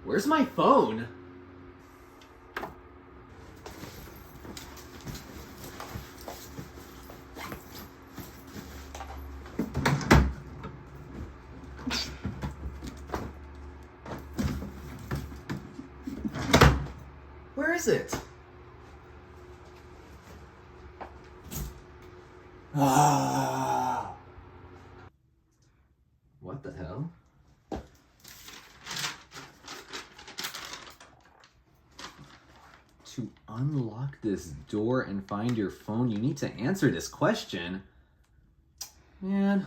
Where's my phone? Where is it? Ah. What the hell? To unlock this door and find your phone, you need to answer this question. Man,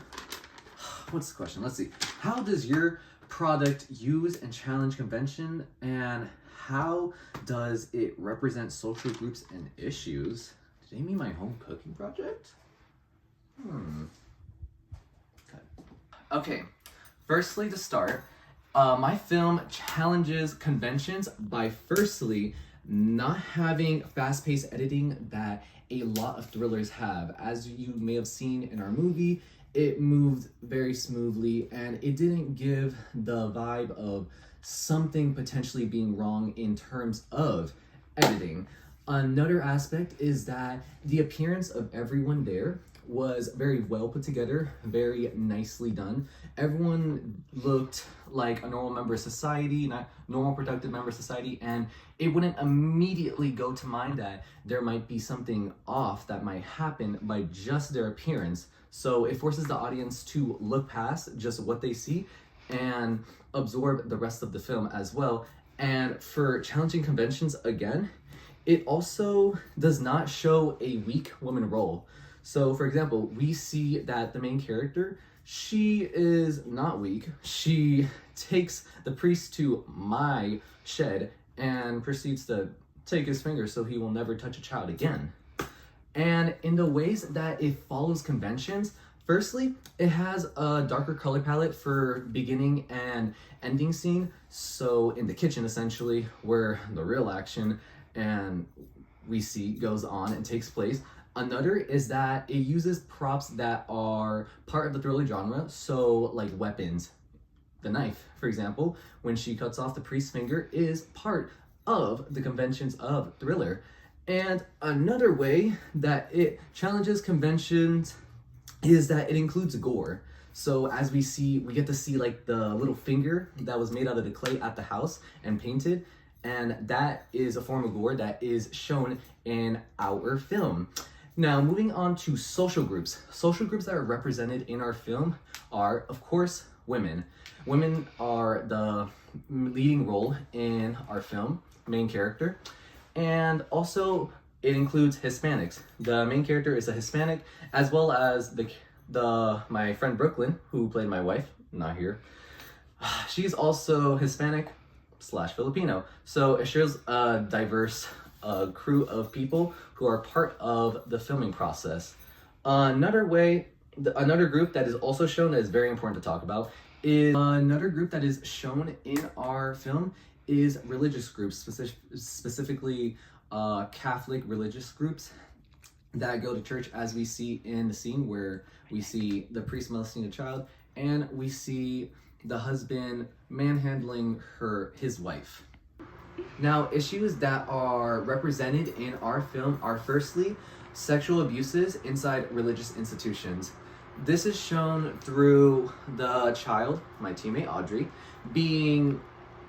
what's the question? Let's see. How does your product use and challenge convention, and how does it represent social groups and issues? Did they mean my home cooking project? Okay, firstly to start, my film challenges conventions by firstly not having fast-paced editing that a lot of thrillers have. As you may have seen in our movie, it moved very smoothly and it didn't give the vibe of something potentially being wrong in terms of editing. Another aspect is that the appearance of everyone there was very well put together, very nicely done. Everyone looked like a normal member of society, not normal productive member of society, and it wouldn't immediately go to mind that there might be something off that might happen by just their appearance. So it forces the audience to look past just what they see and absorb the rest of the film as well. And for challenging conventions, again, it also does not show a weak woman role. So for example, we see that the main character, she is not weak. She takes the priest to my shed and proceeds to take his finger so he will never touch a child again. And in the ways that it follows conventions, firstly, it has a darker color palette for beginning and ending scene. So in the kitchen, essentially, where the real action and we see goes on and takes place. Another is that it uses props that are part of the thriller genre, so like weapons. The knife, for example, when she cuts off the priest's finger, is part of the conventions of thriller. And another way that it challenges conventions is that it includes gore. So as we see, we get to see like the little finger that was made out of the clay at the house and painted. And that is a form of gore that is shown in our film. Now, moving on to social groups. Social groups that are represented in our film are, of course, women. Women are the leading role in our film, main character. And also, it includes Hispanics. The main character is a Hispanic, as well as my friend Brooklyn, who played my wife, not here. She's also Hispanic/Filipino. So it shows a diverse crew of people who are part of the filming process. Another group that is also shown that is very important to talk about is another group that is shown in our film is religious groups, specifically Catholic religious groups that go to church, as we see in the scene where we see the priest molesting a child and we see the husband manhandling his wife. Now, issues that are represented in our film are firstly sexual abuses inside religious institutions. This is shown through the child, my teammate Audrey, being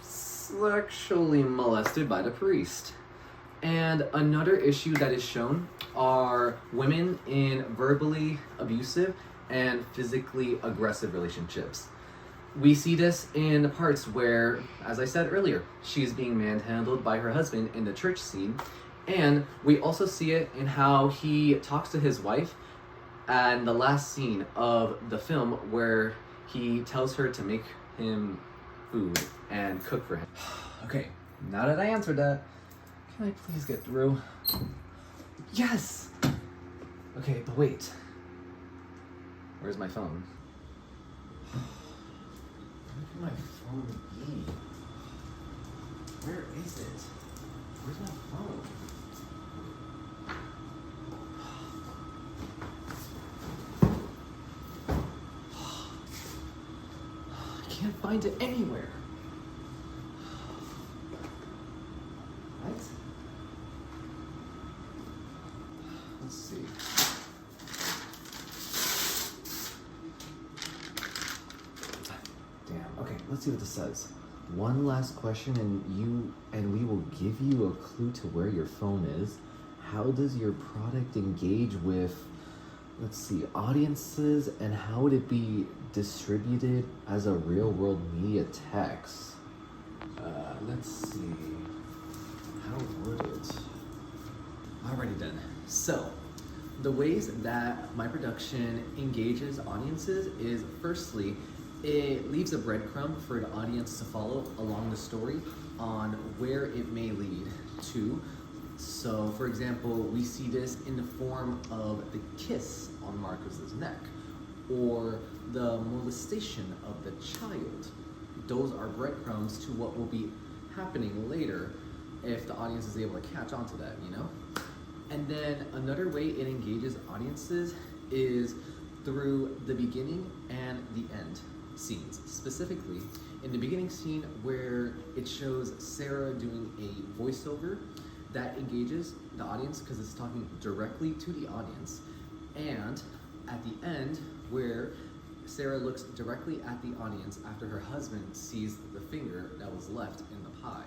sexually molested by the priest. And another issue that is shown are women in verbally abusive and physically aggressive relationships. We see this in the parts where, as I said earlier, she's being manhandled by her husband in the church scene. And we also see it in how he talks to his wife and the last scene of the film where he tells her to make him food and cook for him. Okay, now that I answered that, can I please get through? Yes! Okay, but wait. Where's my phone? Where can my phone be? Where is it? Where's my phone? I can't find it anywhere. let's see what this says. One last question, and we will give you a clue to where your phone is. How does your product engage with, let's see, audiences, and how would it be distributed as a real-world media text? Let's see. How would it? Alrighty then. So, the ways that my production engages audiences is, firstly, it leaves a breadcrumb for an audience to follow along the story on where it may lead to. So, for example, we see this in the form of the kiss on Marcus's neck, or the molestation of the child. Those are breadcrumbs to what will be happening later if the audience is able to catch on to that, you know? And then another way it engages audiences is through the beginning and the end scenes. Specifically, in the beginning scene where it shows Sarah doing a voiceover that engages the audience because it's talking directly to the audience, and at the end where Sarah looks directly at the audience after her husband sees the finger that was left in the pie.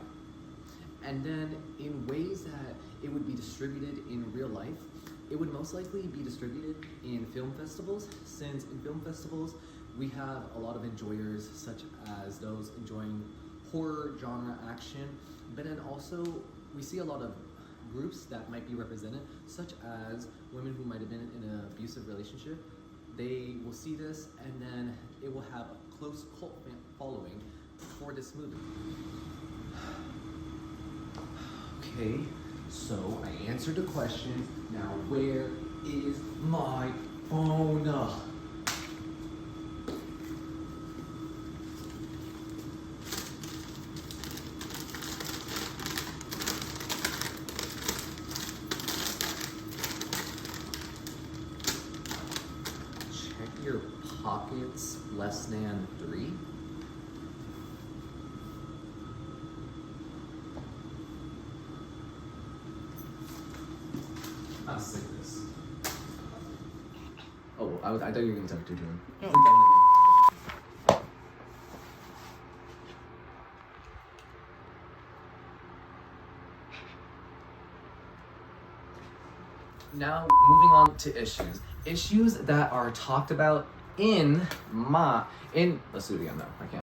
And then in ways that it would be distributed in real life, it would most likely be distributed in film festivals, since in film festivals we have a lot of enjoyers such as those enjoying horror, genre, action, but then also we see a lot of groups that might be represented, such as women who might have been in an abusive relationship. They will see this, and then it will have a close cult following for this movie. Okay, so I answered the question. Now where is my phone? Check your pockets less than 3. I'll say this. Oh, I thought you were going to talk to Jordan. Now, moving on to issues. Issues that are talked about let's do it again, no, I can't.